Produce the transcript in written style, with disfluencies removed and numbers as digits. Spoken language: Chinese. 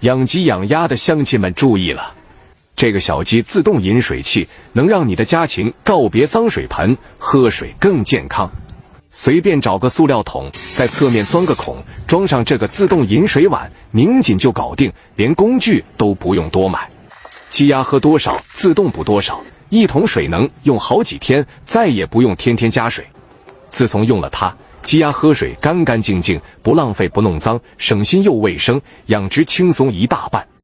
养鸡养鸭的乡亲们注意了，这个小鸡自动饮水器能让你的家禽告别脏水盆，喝水更健康。随便找个塑料桶，在侧面钻个孔，装上这个自动饮水碗，拧紧就搞定，连工具都不用多买。鸡鸭喝多少，自动补多少，一桶水能用好几天，再也不用天天加水。自从用了它，鸡鸭喝水干干净净，不浪费不弄脏，省心又卫生，养殖轻松一大半。